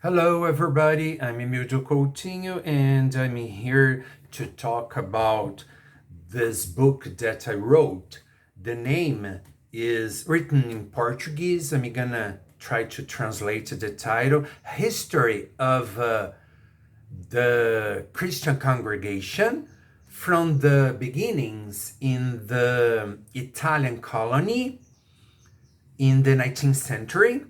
Hello, everybody. I'm Emildo Coutinho, and I'm here to talk about this book that I wrote. The name is written in Portuguese. I'm gonna try to translate the title: History of the Christian Congregation from the beginnings in the Italian colony in the 19th century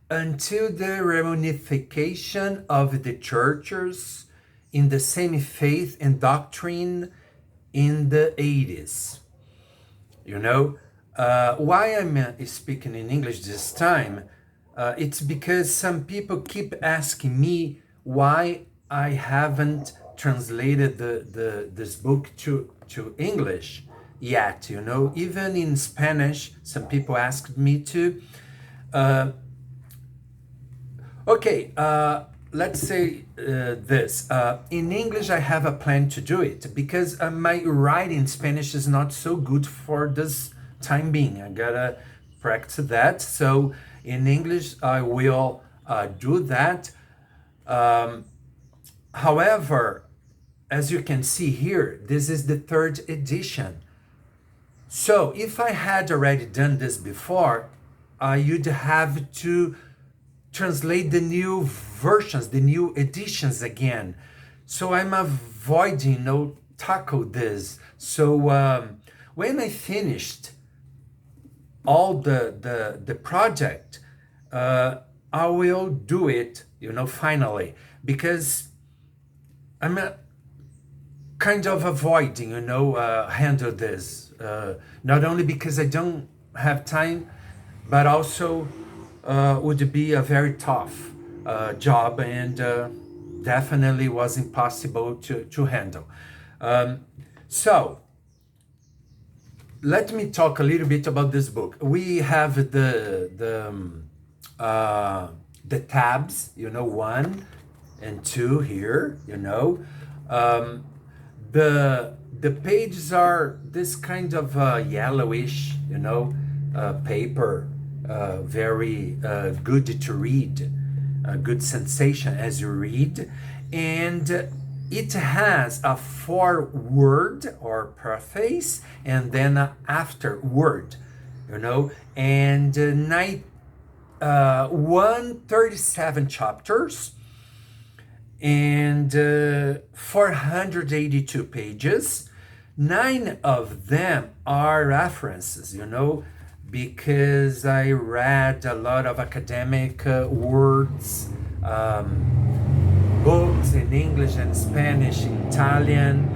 until the reunification of the churches in the same faith and doctrine in the 80s. Why I'm speaking in English this time, it's because some people keep asking me why I haven't translated this book to English yet. Even in Spanish, some people asked me to. Uh, Okay, let's say this. In English, I have a plan to do it because my writing in Spanish is not so good for this time being. I gotta practice that. So in English, I will do that. However, as you can see here, this is the third edition. So if I had already done this before, you'd have to translate the new versions, the new editions again. So I'm avoiding tackle this. So when I finished all the project, I will do it, finally, because I'm kind of avoiding, handle this. Not only because I don't have time, but also would be a very tough job and definitely was impossible to handle. So let me talk a little bit about this book. We have the tabs, 1 and 2 here. The pages are this kind of yellowish, paper. Very good to read, a good sensation as you read, and it has a foreword or preface and then an afterword, and 137 chapters and 482 pages. 9 of them are references, because I read a lot of academic words, books in English and Spanish, Italian,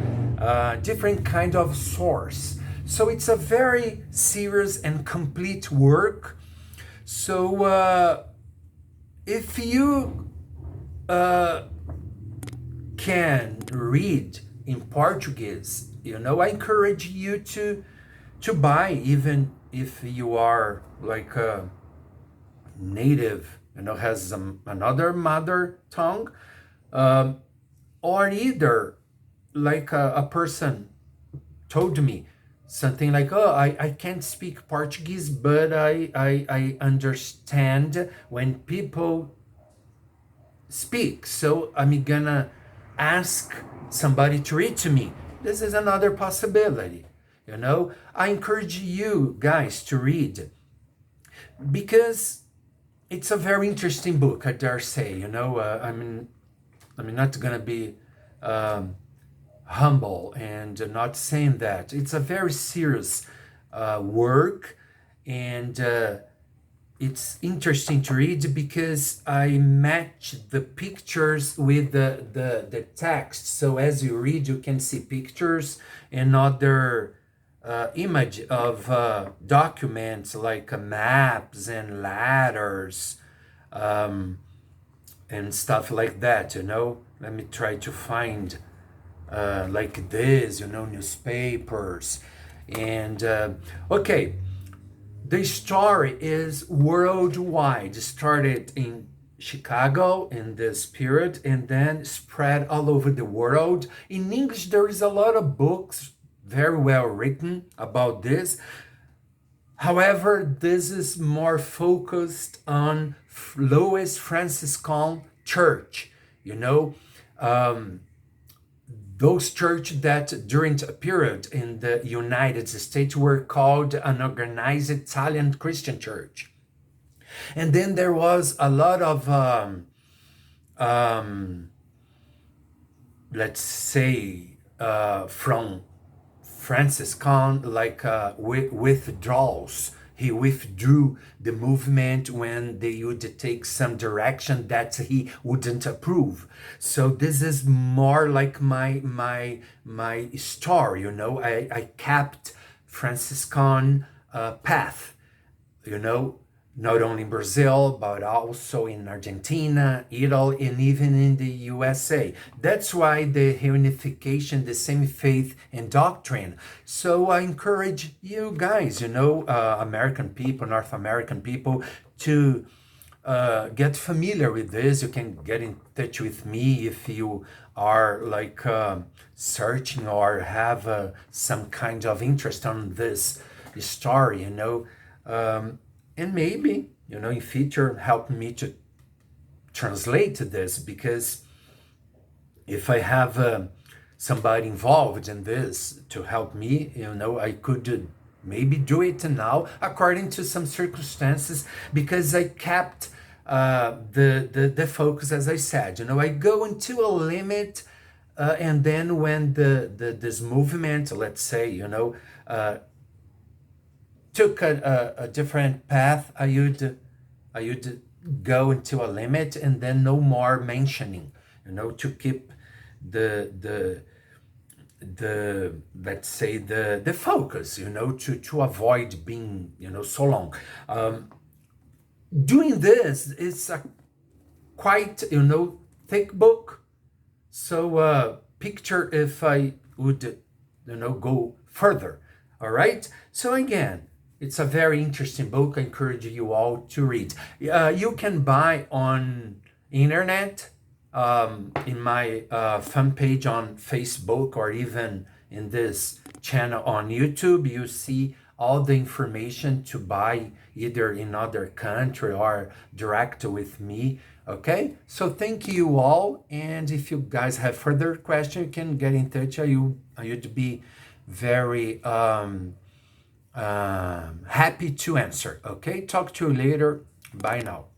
different kind of source. So it's a very serious and complete work. So if you can read in Portuguese, I encourage you to buy, even if you are like a native, has another mother tongue, or either like a person told me something like, oh, I can't speak Portuguese, but I understand when people speak, so I'm gonna ask somebody to read to me. This is another possibility. I encourage you guys to read because it's a very interesting book, I dare say. I'm not gonna be humble and not saying that. It's a very serious work, and it's interesting to read because I match the pictures with the text. So as you read, you can see pictures and other image of documents like maps and ladders, and stuff like that. Let me try to find like this, newspapers. And okay, the story is worldwide. It started in Chicago in this period and then spread all over the world. In English, there is a lot of books very well written about this. However, this is more focused on Louis Franciscan church, you know, those churches that during a period in the United States were called an organized Italian Christian church. And then there was a lot of, let's say, from Franciscan, like withdrawals. He withdrew the movement when they would take some direction that he wouldn't approve. So this is more like my story, you know. I kept Franciscan path, you know, not only in Brazil, but also in Argentina, Italy, and even in the USA. That's why the reunification, the same faith and doctrine. So I encourage you guys, you know, American people, North American people, to get familiar with this. You can get in touch with me if you are like searching or have some kind of interest on this story, you know. And maybe, you know, in future help me to translate this, because if I have somebody involved in this to help me, you know, I could maybe do it now according to some circumstances, because I kept the focus, as I said. You know, I go into a limit, and then when this movement, let's say, you know, took a different path, I would go into a limit, and then no more mentioning, you know, to keep the let's say the focus, you know, to avoid being, you know, so long. Doing this is a quite, you know, thick book. So picture if I would, you know, go further. All right. So again, it's a very interesting book. I encourage you all to read. You can buy on internet, in my fan page on Facebook, or even in this channel on YouTube. You see all the information to buy either in other country or direct with me. Okay, so thank you all. And if you guys have further questions, you can get in touch. I would be very happy to answer. Okay, talk to you later. Bye now.